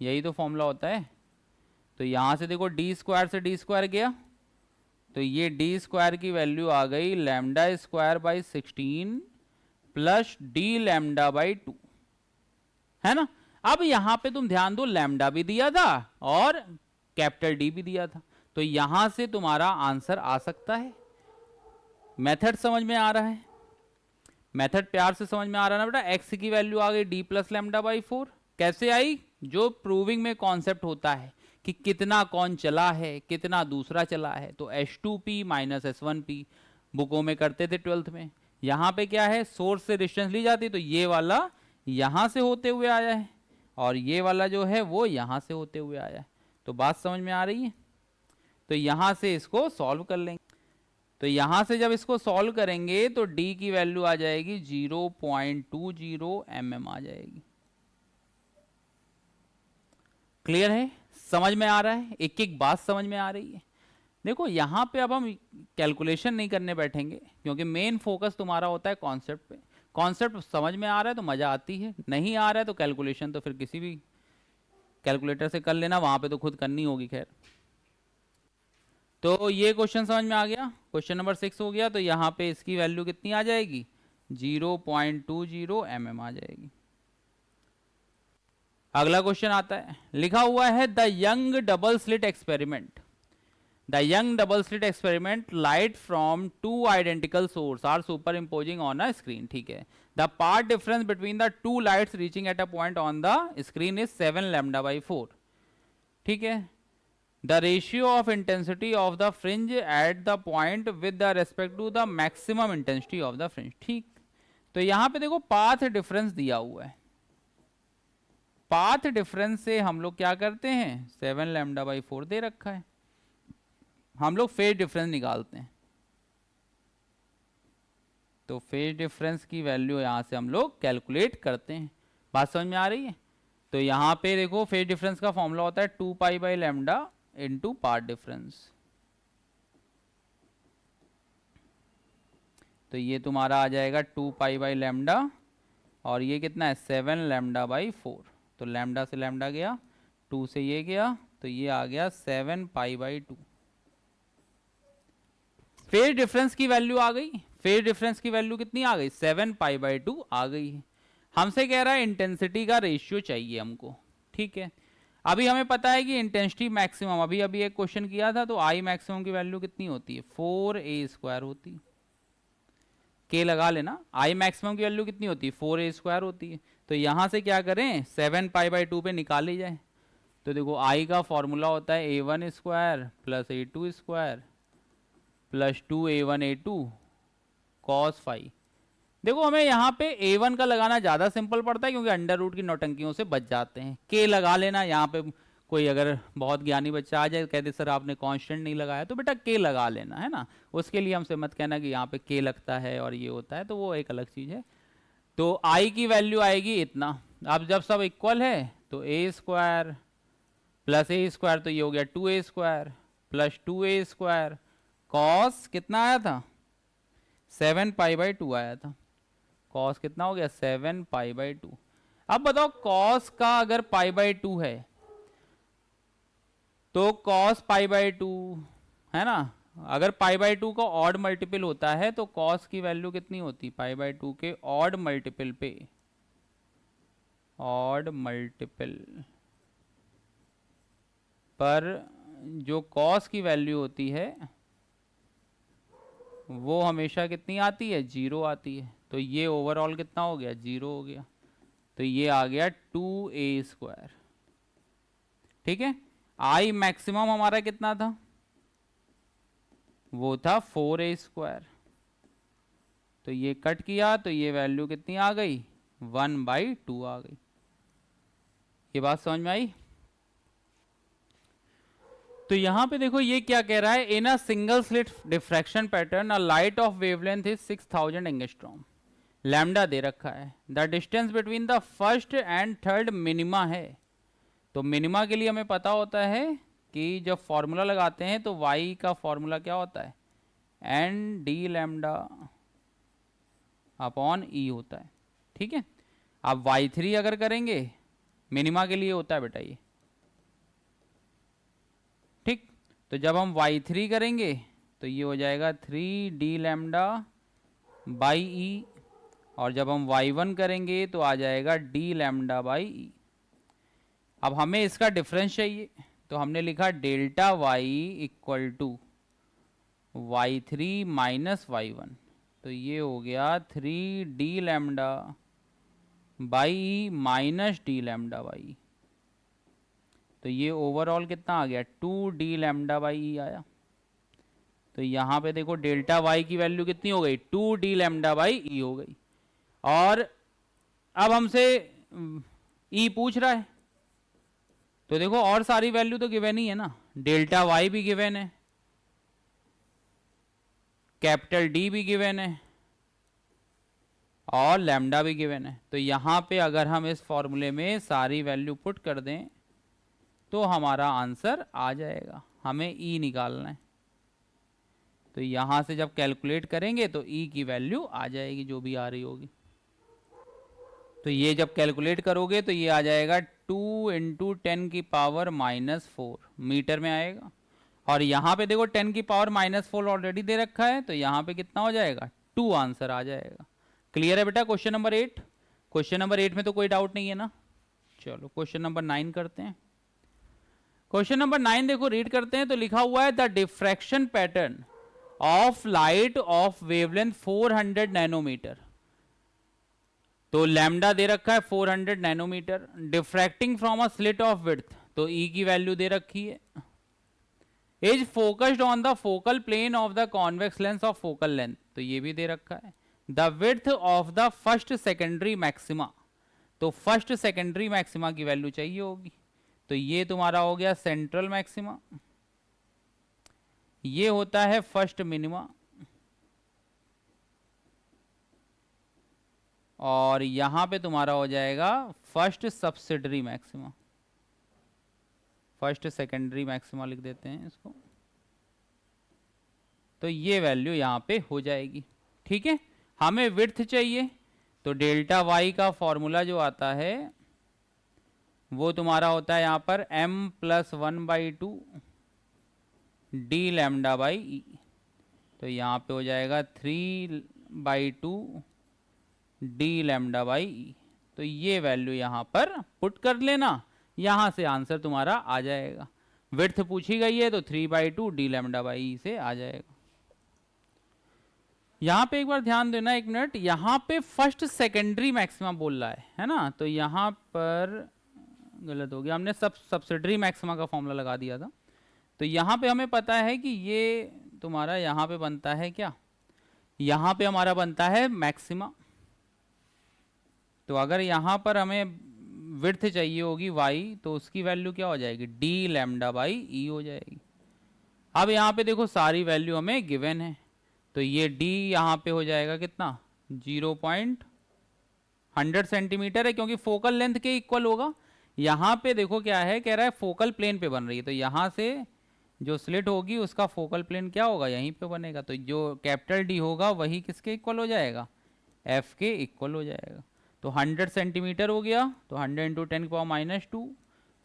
यही तो फॉर्मूला होता है। तो यहां से देखो d² से d² गया, तो ये d² की वैल्यू आ गई λ²/16 प्लस d λ/2, है ना। अब यहां पे तुम ध्यान दो, लैम्डा भी दिया था और कैपिटल D भी दिया था, तो यहां से तुम्हारा आंसर आ सकता है। मेथड समझ में आ रहा है, मेथड प्यार से समझ में आ रहा ना बेटा। एक्स की वैल्यू आ गई डी प्लस लैम्डा बाई 4। कैसे आई? जो प्रूविंग में कॉन्सेप्ट होता है कि कितना कौन चला है, कितना दूसरा चला है, तो H2P माइनस S1P बुकों में करते थे 12th में। यहाँ पे क्या है, सोर्स से डिस्टेंस ली जाती, तो ये वाला यहाँ से होते हुए आया है और ये वाला जो है वो यहाँ से होते हुए आया है। तो बात समझ में आ रही है? तो यहाँ से इसको सॉल्व कर लेंगे। तो यहाँ से जब इसको सॉल्व करेंगे तो D की वैल्यू आ जाएगी 0.20 mm आ जाएगी। क्लियर है? समझ में आ रहा है? एक एक बात समझ में आ रही है? देखो यहाँ पे अब हम कैलकुलेशन नहीं करने बैठेंगे क्योंकि मेन फोकस तुम्हारा होता है कॉन्सेप्ट पे। कॉन्सेप्ट समझ में आ रहा है तो मजा आती है, नहीं आ रहा है तो कैलकुलेशन तो फिर किसी भी कैलकुलेटर से कर लेना, वहां पे तो खुद करनी होगी। खैर, तो ये क्वेश्चन समझ में आ गया। क्वेश्चन नंबर 6 हो गया। तो यहाँ पे इसकी वैल्यू कितनी आ जाएगी? 0.20 mm आ जाएगी। अगला क्वेश्चन आता है, लिखा हुआ है the Young double slit experiment. The Young double slit experiment, light from two identical source are superimposing on a screen. ठीक है, the path difference between the two lights reaching at a point on the screen is 7 lambda by 4। ठीक है, the ratio of intensity of the fringe at the point with the respect to the maximum intensity of the fringe। ठीक, तो यहां पे देखो path difference दिया हुआ है। पाथ डिफरेंस से हम लोग क्या करते हैं, 7 लैम्डा बाई 4 दे रखा है, हम लोग फेज डिफरेंस निकालते हैं। तो फेज डिफरेंस की वैल्यू यहां से हम लोग कैलकुलेट करते हैं। बात समझ में आ रही है? तो यहां पे देखो फेज डिफरेंस का फॉर्मूला होता है 2 pi by lambda into path difference. तो ये तुम्हारा आ जाएगा 2 पाई बाई लैम्डा और ये कितना है 7 लैम्डा बाई 4। तो लैम्डा से लैम्डा गया, 2 से ये गया, तो ये आ गया 7 पाई बाई 2। फेज डिफरेंस की वैल्यू आ गई। फेज डिफरेंस की वैल्यू कितनी आ गई? 7 पाई बाई 2 आ गई है। हमसे कह रहा है इंटेंसिटी का रेशियो चाहिए हमको। ठीक है, अभी हमें पता है कि इंटेंसिटी मैक्सिमम, अभी अभी एक क्वेश्चन किया था, तो आई मैक्सिमम की वैल्यू कितनी होती है? 4a² होती है। के लगा लेना, आई मैक्सिमम की वैल्यू कितनी होती है? 4a² होती है। तो यहां से क्या करें, 7 पाई बाई 2 पे निकाली जाए। तो देखो आई का फॉर्मूला होता है a1² plus a2² plus 2a1 a2 cos phi. देखो हमें यहाँ पे a1 का लगाना ज़्यादा सिंपल पड़ता है क्योंकि अंडर रूट की नौटंकियों से बच जाते हैं। के लगा लेना, यहाँ पे कोई अगर बहुत ज्ञानी बच्चा आ जाए कहते सर आपने कांस्टेंट नहीं लगाया, तो बेटा के लगा लेना, है ना। उसके लिए हमसे मत कहना कि यहाँ पे के लगता है और ये होता है, तो वो एक अलग चीज़ है। तो आई की वैल्यू आएगी इतना। अब जब सब इक्वल है तो a² प्लस a² तो ये हो गया 2a² प्लस 2a² कॉस कितना आया था? 7 पाई बाई 2 आया था। कॉस कितना हो गया? 7 पाई बाई 2। अब बताओ कॉस का अगर पाई बाई 2 है तो कॉस पाई बाई 2 है ना, अगर पाई बाई 2 का ऑड मल्टीपल होता है तो कॉस की वैल्यू कितनी होती? पाई बाई 2 के ऑड मल्टीपल पे, ऑड मल्टीपल पर जो कॉस की वैल्यू होती है वो हमेशा कितनी आती है? 0 आती है। तो ये ओवरऑल कितना हो गया? 0 हो गया। तो ये आ गया 2a²। ठीक है, आई मैक्सिमम हमारा कितना था? वो था 4a²। तो ये कट किया तो ये वैल्यू कितनी आ गई? 1/2 आ गई। ये बात समझ में आई? तो यहां पे देखो ये क्या कह रहा है, in a single slit diffraction pattern a light of wavelength is 6000 angstrom. Lambda दे रखा है, the distance between the first and third minima है। तो मिनिमा के लिए हमें पता होता है कि जब फॉर्मूला लगाते हैं तो y का फॉर्मूला क्या होता है? एन डी लैम्डा अपॉन ई होता है। ठीक है, अब y3 अगर करेंगे मिनिमा के लिए होता है बेटा ये। ठीक, तो जब हम y3 करेंगे तो ये हो जाएगा 3d लैम्डा बाई ई, और जब हम y1 करेंगे तो आ जाएगा d लैम्डा बाई ई। अब हमें इसका डिफरेंस चाहिए तो हमने लिखा delta y equal to y3 minus y1। तो ये हो गया 3d lambda by minus d lambda by, तो ये ओवरऑल कितना आ गया 2d लैम्डा बाई ई आया। तो यहाँ पे देखो डेल्टा वाई की वैल्यू कितनी हो गई 2d लैम्डा बाई ई हो गई। और अब हमसे ई पूछ रहा है, तो देखो और सारी वैल्यू तो गिवन ही है ना, डेल्टा वाई भी गिवन है, कैपिटल डी भी गिवन है और लैम्डा भी गिवन है। तो यहाँ पे अगर हम इस फॉर्मूले में सारी वैल्यू पुट कर दें तो हमारा आंसर आ जाएगा। हमें ई निकालना है, तो यहाँ से जब कैलकुलेट करेंगे तो ई की वैल्यू आ जाएगी जो भी आ रही होगी। तो ये जब कैलकुलेट करोगे तो ये आ जाएगा 2 इंटू 10 की पावर -4 मीटर में आएगा। और यहाँ पे देखो 10 की पावर -4 ऑलरेडी दे रखा है, तो यहाँ पे कितना हो जाएगा 2 आंसर आ जाएगा। क्लियर है बेटा क्वेश्चन नंबर 8? क्वेश्चन नंबर 8 में तो कोई डाउट नहीं है ना। चलो क्वेश्चन नंबर 9 करते हैं। क्वेश्चन नंबर 9 देखो रीड करते हैं, तो लिखा हुआ है the diffraction pattern of light of wavelength 400 nanometre. तो लैम्डा दे रखा है 400 nanometre, diffracting from a slit of width, तो ई की वैल्यू दे रखी है, is focused on the focal plane of the convex lens of focal length, तो ये भी दे रखा है, the width of the first secondary maxima, तो फर्स्ट सेकेंडरी मैक्सिमा की वैल्यू चाहिए होगी। तो ये तुम्हारा हो गया सेंट्रल मैक्सिमा, ये होता है फर्स्ट मिनिमा, और यहां पे तुम्हारा हो जाएगा first subsidiary maxima, first secondary maxima लिख देते हैं इसको। तो ये वैल्यू यहां पे हो जाएगी। ठीक है, हमें विड्थ चाहिए, तो डेल्टा वाई का फॉर्मूला जो आता है वो तुम्हारा होता है यहां पर m+1/2 डी लैम्डा बाई ई, तो यहां पे हो जाएगा 3/2 डी लैम्डा बाई ई। तो ये वैल्यू यहां पर पुट कर लेना, यहां से आंसर तुम्हारा आ जाएगा। विड्थ पूछी गई है तो 3/2 डी लैम्डा बाई ई से आ जाएगा। यहां पे एक बार ध्यान देना, एक मिनट, यहां पे फर्स्ट सेकेंडरी मैक्सिमा बोल रहा है ना, तो यहां पर गलत हो गया, हमने सब्सिडरी मैक्सिमा का फॉर्मूला लगा दिया था। तो यहाँ पे हमें पता है कि ये तुम्हारा यहाँ पे बनता है क्या, यहाँ पे हमारा बनता है मैक्सिमा। तो अगर यहाँ पर हमें विड्थ चाहिए होगी y, तो उसकी वैल्यू क्या हो जाएगी डी लैम्डा बाई ई हो जाएगी। अब यहाँ पे देखो सारी वैल्यू हमें गिवन है, तो ये d यहाँ पे हो जाएगा कितना 0.100 सेंटीमीटर है, क्योंकि फोकल लेंथ के इक्वल होगा। यहाँ पे देखो क्या है, कह रहा है फोकल प्लेन पे बन रही है, तो यहाँ से जो स्लिट होगी उसका फोकल प्लेन क्या होगा यहीं पे बनेगा, तो जो कैपिटल डी होगा वही किसके इक्वल हो जाएगा एफ के इक्वल हो जाएगा। तो 100 सेंटीमीटर हो गया, तो 100 इंटू 10 की पावर -2।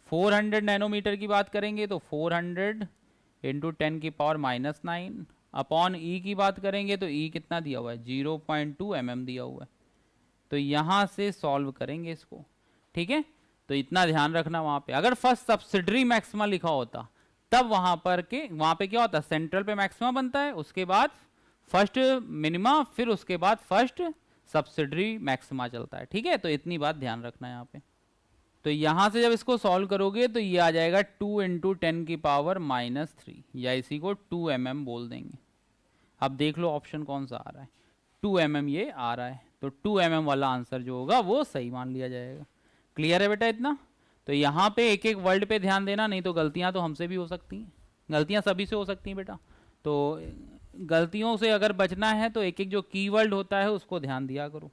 400 नैनोमीटर की बात करेंगे तो 400 इंटू 10 की पावर -9 अपॉन ई की बात करेंगे तो ई कितना दिया हुआ है 0.2 mm दिया हुआ है। तो यहाँ से सॉल्व करेंगे इसको। ठीक है, तो इतना ध्यान रखना, वहाँ पे अगर फर्स्ट सब्सिडरी मैक्सिमा लिखा होता तब वहाँ पे क्या होता सेंट्रल पे मैक्सिमा बनता है, उसके बाद फर्स्ट मिनिमा, फिर उसके बाद फर्स्ट सब्सिडरी मैक्सिमा चलता है। ठीक है, तो इतनी बात ध्यान रखना है यहाँ पे। तो यहाँ से जब इसको सॉल्व करोगे तो ये आ जाएगा 2 इंटू 10 की पावर -3, या इसी को 2 mm बोल देंगे। अब देख लो ऑप्शन कौन सा आ रहा है, 2 mm ये आ रहा है, तो 2 mm वाला आंसर जो होगा वो सही मान लिया जाएगा। क्लियर है बेटा इतना? तो यहाँ पे एक एक वर्ड पे ध्यान देना, नहीं तो गलतियाँ तो हमसे भी हो सकती हैं, गलतियाँ सभी से हो सकती हैं बेटा। तो गलतियों से अगर बचना है तो एक एक जो कीवर्ड होता है उसको ध्यान दिया करो।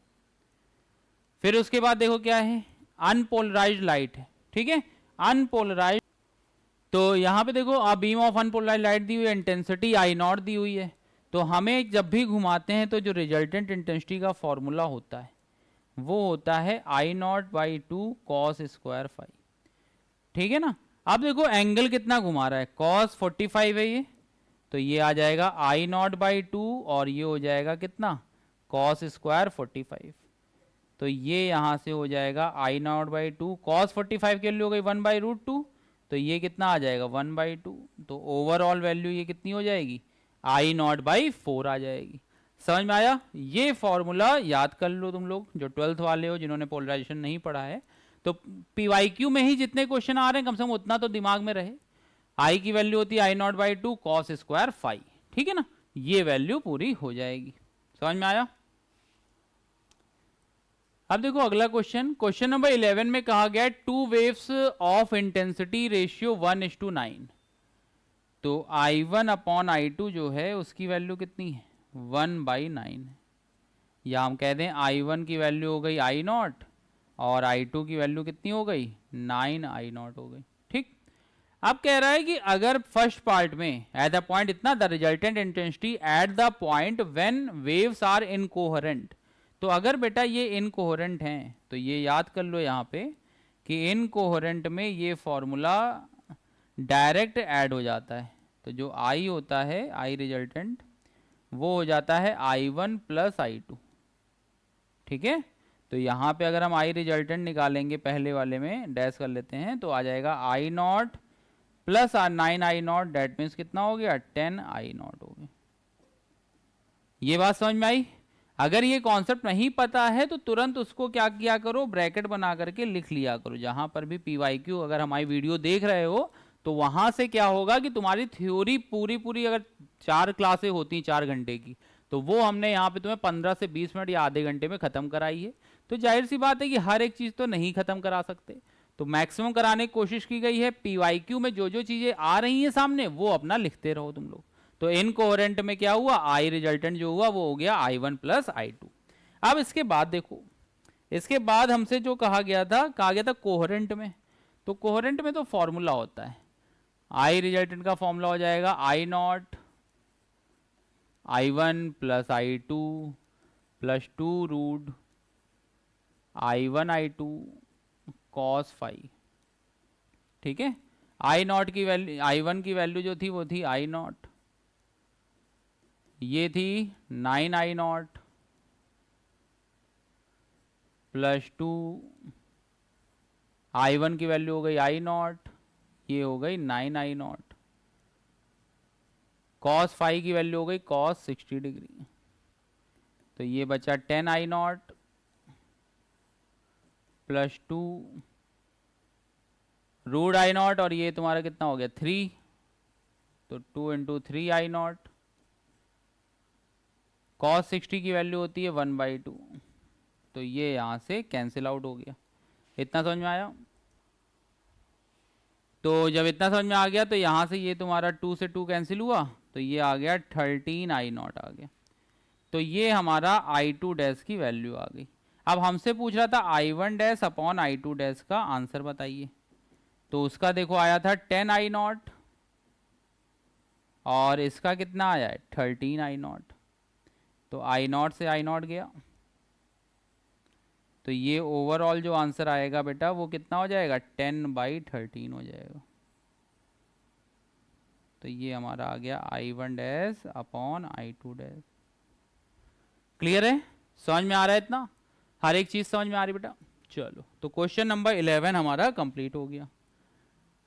फिर उसके बाद देखो क्या है, अनपोलराइज्ड लाइट है। ठीक है, अनपोलराइज्ड, तो यहाँ पे देखो अब बीम ऑफ अनपोलराइज्ड लाइट दी हुई है, इंटेंसिटी I0 दी हुई है। तो हमें जब भी घुमाते हैं तो जो रिजल्टेंट इंटेंसिटी का फॉर्मूला होता है वो होता है I0/2 cos स्क्वायर फाई। ठीक है ना, अब देखो एंगल कितना घुमा रहा है, cos 45 है ये, तो ये आ जाएगा I0/2 और ये हो जाएगा कितना cos स्क्वायर 45। तो ये यहाँ से हो जाएगा I0/2 cos 45 के लिए हो गई 1/√2, तो ये कितना आ जाएगा 1/2। तो ओवरऑल वैल्यू ये कितनी हो जाएगी I0/4 आ जाएगी। समझ में आया? ये फॉर्मूला याद कर लो तुम लोग जो 12th वाले हो, जिन्होंने पोलराइजेशन नहीं पढ़ा है। तो पीवाईक्यू में ही जितने क्वेश्चन आ रहे हैं कम से कम उतना तो दिमाग में रहे। आई की वैल्यू होती है I0/2 cos स्क्वायर फाई, ठीक है ना, ये वैल्यू पूरी हो जाएगी। समझ में आया? अब देखो अगला क्वेश्चन, क्वेश्चन नंबर 11 में कहा गया है 2 वेव्स ऑफ इंटेंसिटी रेशियो 1:9। तो I1/I2 जो है उसकी वैल्यू कितनी है, 1/9 है। या हम कह दें I1 की वैल्यू हो गई I0 और I2 की वैल्यू कितनी हो गई, 9I0 हो गई। ठीक, अब कह रहा है कि अगर फर्स्ट पार्ट में एट द पॉइंट इतना the resultant intensity at the point when waves are incoherent. तो अगर बेटा ये इनकोहेरेंट हैं तो ये याद कर लो यहाँ पे कि इनकोहेरेंट में ये फॉर्मूला डायरेक्ट ऐड हो जाता है। तो जो I होता है, I रिजल्टेंट, वो हो जाता है I1 + I2। ठीक है, तो यहाँ पे अगर हम I रिजल्टेंट निकालेंगे पहले वाले में डैश कर लेते हैं तो आ जाएगा I0 + 9I0, डेट मीन्स कितना हो गया, 10I0 हो गया। ये बात समझ में आई? अगर ये कॉन्सेप्ट नहीं पता है तो तुरंत उसको क्या किया करो, ब्रैकेट बना करके लिख लिया करो। जहां पर भी पीवाईक्यू अगर हमारी वीडियो देख रहे हो तो वहां से क्या होगा कि तुम्हारी थ्योरी पूरी अगर 4 क्लासें होती 4 घंटे की, तो वो हमने यहाँ पे तुम्हें 15 से 20 मिनट या आधे घंटे में खत्म कराई है। तो जाहिर सी बात है कि हर एक चीज तो नहीं खत्म करा सकते, तो मैक्सिमम कराने की कोशिश की गई है। पीवाईक्यू में जो जो चीजें आ रही हैं सामने वो अपना लिखते रहो तुम लोग। तो इनकोहेरेंट में क्या हुआ, I रिजल्टेंट जो हुआ वो हो गया I1 + I2। अब इसके बाद देखो, इसके बाद हमसे जो कहा गया था कोहेरेंट में। तो कोहेरेंट में तो फॉर्मूला होता है, I रिजल्टेंट का फॉर्मूला हो जाएगा I0 I1 + I2 + 2 √I1I2 cos phi. ठीक है, I0 की वैल्यू, I1 की वैल्यू जो थी वो थी I0, ये थी 9I0 + 2, I1 की वैल्यू हो गई I0, ये हो गई 9I0, cos फाई की वैल्यू हो गई cos 60 डिग्री। तो ये बचा 10I0 + 2 √I0, और ये तुम्हारा कितना हो गया 3, तो 2 × 3I0। cos 60 की वैल्यू होती है 1/2, तो ये यहाँ से कैंसिल आउट हो गया। इतना समझ में आया? तो जब इतना समझ में आ गया तो यहाँ से ये तुम्हारा 2 से 2 कैंसिल हुआ, तो ये आ गया 13I0 आ गया। तो ये हमारा I2 डैश की वैल्यू आ गई। अब हमसे पूछ रहा था I1 dash upon I2 dash का आंसर बताइए। तो उसका देखो आया था 10I0 और इसका कितना आया है 13I0। तो I0 से I0 गया, तो ये ओवरऑल जो आंसर आएगा बेटा वो कितना हो जाएगा 10/13 हो जाएगा। तो ये हमारा आ गया I1 dash upon I2 dash. Clear है? समझ में आ रहा है इतना? हर एक चीज समझ में आ रही बेटा? चलो, तो क्वेश्चन नंबर 11 हमारा कंप्लीट हो गया।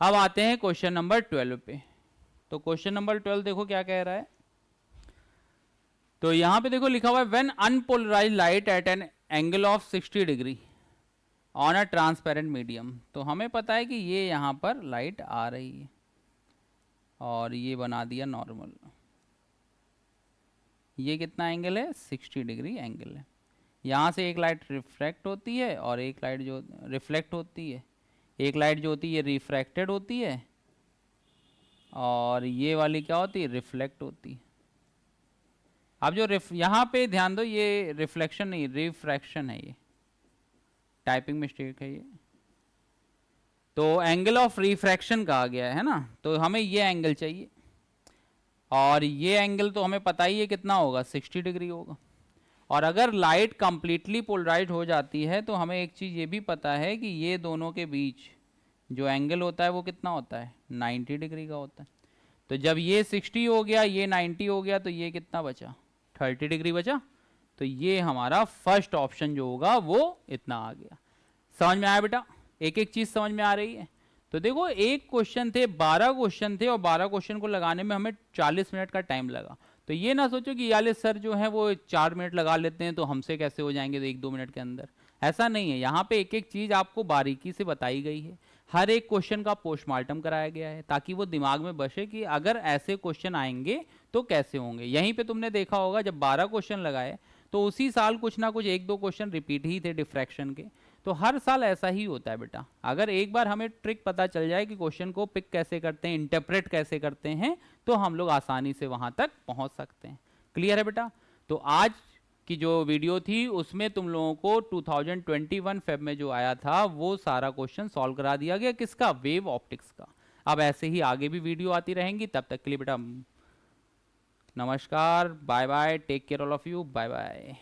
अब आते हैं क्वेश्चन नंबर 12 पे। तो क्वेश्चन नंबर 12 देखो क्या कह रहा है। तो यहां पे देखो लिखा हुआ है when unpolarised light at an angle of 60 degree on a transparent medium. तो हमें पता है कि ये यहाँ पर लाइट आ रही है और ये बना दिया नॉर्मल। ये कितना एंगल है 60 डिग्री एंगल है। यहाँ से एक लाइट रिफ्रैक्ट होती है और एक लाइट जो रिफ्लेक्ट होती है, एक लाइट जो होती है रिफ्रैक्टेड होती है और ये वाली क्या होती है रिफ्लेक्ट होती है। अब जो यहाँ पे ध्यान दो, ये रिफ्लेक्शन नहीं रिफ्रैक्शन है, ये टाइपिंग मिस्टेक है ये। तो एंगल ऑफ रिफ्रैक्शन कहा गया है ना, तो हमें ये एंगल चाहिए और ये एंगल तो हमें पता ही है कितना होगा 60 डिग्री होगा। और अगर लाइट कंप्लीटली पोलराइज हो जाती है तो हमें एक चीज़ ये भी पता है कि ये दोनों के बीच जो एंगल होता है वो कितना होता है 90 डिग्री का होता है। तो जब ये 60 हो गया, ये 90 हो गया, तो ये कितना बचा 30 डिग्री बचा। तो ये हमारा फर्स्ट ऑप्शन जो होगा वो इतना आ गया। समझ में आया बेटा? एक एक चीज समझ में आ रही है? तो देखो एक क्वेश्चन थे, 12 क्वेश्चन थे और 12 क्वेश्चन को लगाने में हमें 40 मिनट का टाइम लगा। तो ये ना सोचो कि याले सर जो है वो 4 मिनट लगा लेते हैं तो हमसे कैसे हो जाएंगे तो 1-2 मिनट के अंदर। ऐसा नहीं है, यहाँ पे एक एक चीज आपको बारीकी से बताई गई है, हर एक क्वेश्चन का पोस्टमार्टम कराया गया है ताकि वो दिमाग में बसे कि अगर ऐसे क्वेश्चन आएंगे तो कैसे होंगे। यहीं पे तुमने देखा होगा जब 12 क्वेश्चन लगाए तो उसी साल कुछ ना कुछ 1-2 क्वेश्चन रिपीट ही थे डिफ्रैक्शन के। तो हर साल ऐसा ही होता है बेटा, अगर एक बार हमें ट्रिक पता चल जाए कि क्वेश्चन को पिक कैसे करते हैं, इंटरप्रेट कैसे करते हैं, तो हम लोग आसानी से वहां तक पहुंच सकते हैं। क्लियर है बेटा? तो आज की जो वीडियो थी उसमें तुम लोगों को 2021 फेब में जो आया था वो सारा क्वेश्चन सॉल्व करा दिया गया, किसका? वेव ऑप्टिक्स का। अब ऐसे ही आगे भी वीडियो आती रहेंगी, तब तक के लिए बेटा नमस्कार, bye bye, take care all of you, bye bye.